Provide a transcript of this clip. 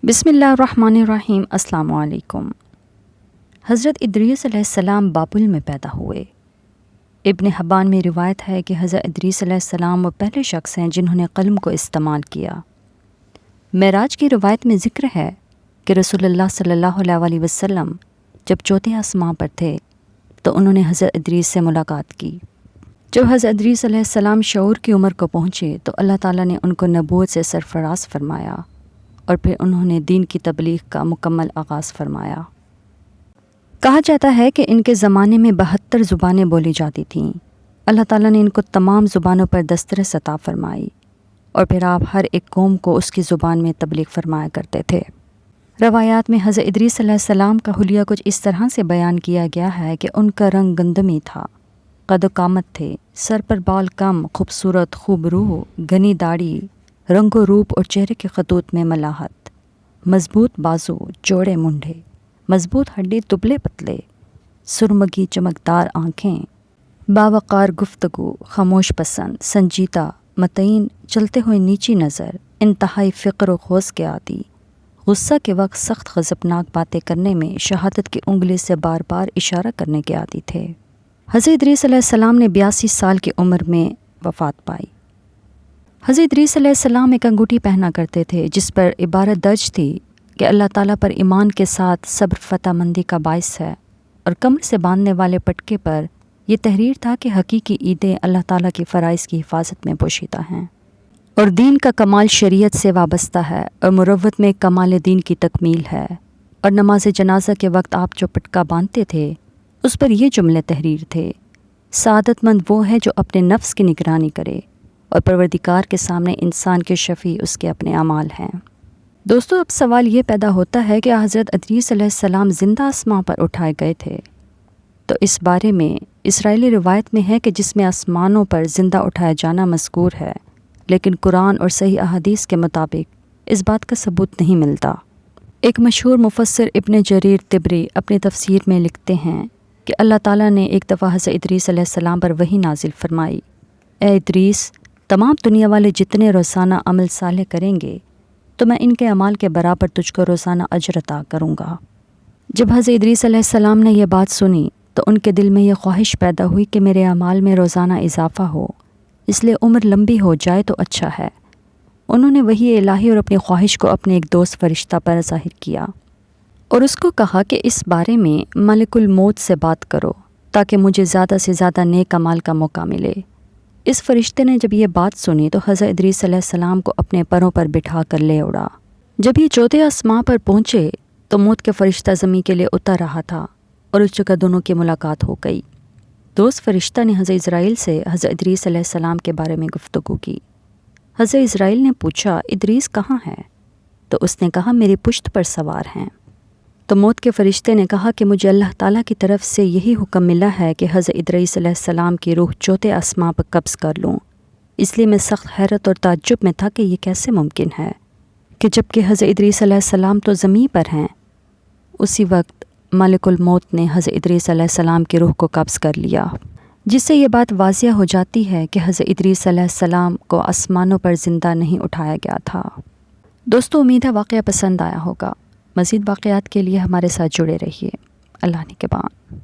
بسم اللہ الرحمن الرحیم۔ السلام علیکم۔ حضرت ادریس علیہ السلام بابل میں پیدا ہوئے۔ ابن حبان میں روایت ہے کہ حضرت ادریس علیہ السلام وہ پہلے شخص ہیں جنہوں نے قلم کو استعمال کیا۔ معراج کی روایت میں ذکر ہے کہ رسول اللہ صلی اللہ علیہ وسلم جب چوتھے آسمان پر تھے تو انہوں نے حضرت ادریس سے ملاقات کی۔ جب حضرت ادریس علیہ السلام شعور کی عمر کو پہنچے تو اللہ تعالیٰ نے ان کو نبوت سے سرفراز فرمایا اور پھر انہوں نے دین کی تبلیغ کا مکمل آغاز فرمایا۔ کہا جاتا ہے کہ ان کے زمانے میں 72 زبانیں بولی جاتی تھیں۔ اللہ تعالیٰ نے ان کو تمام زبانوں پر دسترس عطا فرمائی اور پھر آپ ہر ایک قوم کو اس کی زبان میں تبلیغ فرمایا کرتے تھے۔ روایات میں حضرت ادریس علیہ السلام کا حلیہ کچھ اس طرح سے بیان کیا گیا ہے کہ ان کا رنگ گندمی تھا، قد و قامت تھے، سر پر بال کم، خوبصورت، خوب روح، گھنی داڑھی، رنگ و روپ اور چہرے کے خطوط میں ملاحت، مضبوط بازو، چوڑے منڈے، مضبوط ہڈی، دبلے پتلے، سرمگی چمکدار آنکھیں، باوقار گفتگو، خاموش پسند، سنجیدہ، متعین، چلتے ہوئے نیچی نظر، انتہائی فقر و خوض کے عادی، غصہ کے وقت سخت غضبناک باتیں کرنے میں شہادت کی انگلی سے بار بار اشارہ کرنے کے عادی تھے۔ حضرت ادریس علیہ السلام نے 82 سال کی عمر میں وفات پائی۔ حضرت ادریس علیہ السلام ایک انگوٹھی پہنا کرتے تھے جس پر عبارت درج تھی کہ اللہ تعالیٰ پر ایمان کے ساتھ صبر فتح مندی کا باعث ہے، اور کمر سے باندھنے والے پٹکے پر یہ تحریر تھا کہ حقیقی عیدیں اللہ تعالیٰ کی فرائض کی حفاظت میں پوشیدہ ہیں، اور دین کا کمال شریعت سے وابستہ ہے، اور مروت میں کمال دین کی تکمیل ہے۔ اور نماز جنازہ کے وقت آپ جو پٹکا باندھتے تھے اس پر یہ جملے تحریر تھے: سعادت مند وہ ہے جو اپنے نفس کی نگرانی کرے، اور پروردگار کے سامنے انسان کے شفیع اس کے اپنے اعمال ہیں۔ دوستو، اب سوال یہ پیدا ہوتا ہے کہ حضرت ادریس علیہ السلام زندہ آسمان پر اٹھائے گئے تھے؟ تو اس بارے میں اسرائیلی روایت میں ہے کہ جس میں آسمانوں پر زندہ اٹھایا جانا مذکور ہے، لیکن قرآن اور صحیح احادیث کے مطابق اس بات کا ثبوت نہیں ملتا۔ ایک مشہور مفسر ابن جریر طبری اپنی تفسیر میں لکھتے ہیں کہ اللہ تعالیٰ نے ایک دفعہ حضرت ادریس علیہ السلام پر وحی نازل فرمائی: اے ادریس، تمام دنیا والے جتنے روزانہ عمل صالح کریں گے تو میں ان کے اعمال کے برابر تجھ کو روزانہ اجر عطا کروں گا۔ جب حضرت ادریس علیہ السلام نے یہ بات سنی تو ان کے دل میں یہ خواہش پیدا ہوئی کہ میرے اعمال میں روزانہ اضافہ ہو، اس لیے عمر لمبی ہو جائے تو اچھا ہے۔ انہوں نے وحی الہی اور اپنی خواہش کو اپنے ایک دوست فرشتہ پر ظاہر کیا اور اس کو کہا کہ اس بارے میں ملک الموت سے بات کرو تاکہ مجھے زیادہ سے زیادہ نیک اعمال کا موقع ملے۔ اس فرشتے نے جب یہ بات سنی تو حضرت ادریس علیہ السلام کو اپنے پروں پر بٹھا کر لے اڑا۔ جب یہ چوتھے آسمان پر پہنچے تو موت کے فرشتہ زمین کے لیے اتر رہا تھا اور اس جگہ دونوں کی ملاقات ہو گئی۔ دوست فرشتہ نے حضرت اسرائیل سے حضرت ادریس علیہ السلام کے بارے میں گفتگو کی۔ حضرت اسرائیل نے پوچھا: ادریس کہاں ہے؟ تو اس نے کہا: میری پشت پر سوار ہیں۔ تو موت کے فرشتے نے کہا کہ مجھے اللہ تعالیٰ کی طرف سے یہی حکم ملا ہے کہ حضرت ادریس علیہ السلام کی روح چوتھے آسمان پر قبض کر لوں، اس لیے میں سخت حیرت اور تعجب میں تھا کہ یہ کیسے ممکن ہے کہ جب کہ حضرت ادریس علیہ السلام تو زمین پر ہیں، اسی وقت ملک الموت نے حضرت ادریس علیہ السلام کی روح کو قبض کر لیا، جس سے یہ بات واضح ہو جاتی ہے کہ حضرت ادریس علیہ السلام کو آسمانوں پر زندہ نہیں اٹھایا گیا تھا۔ دوستو، امید ہے واقعہ پسند آیا ہوگا۔ مزید واقعات کے لیے ہمارے ساتھ جڑے رہیے۔ اللہ نگہبان۔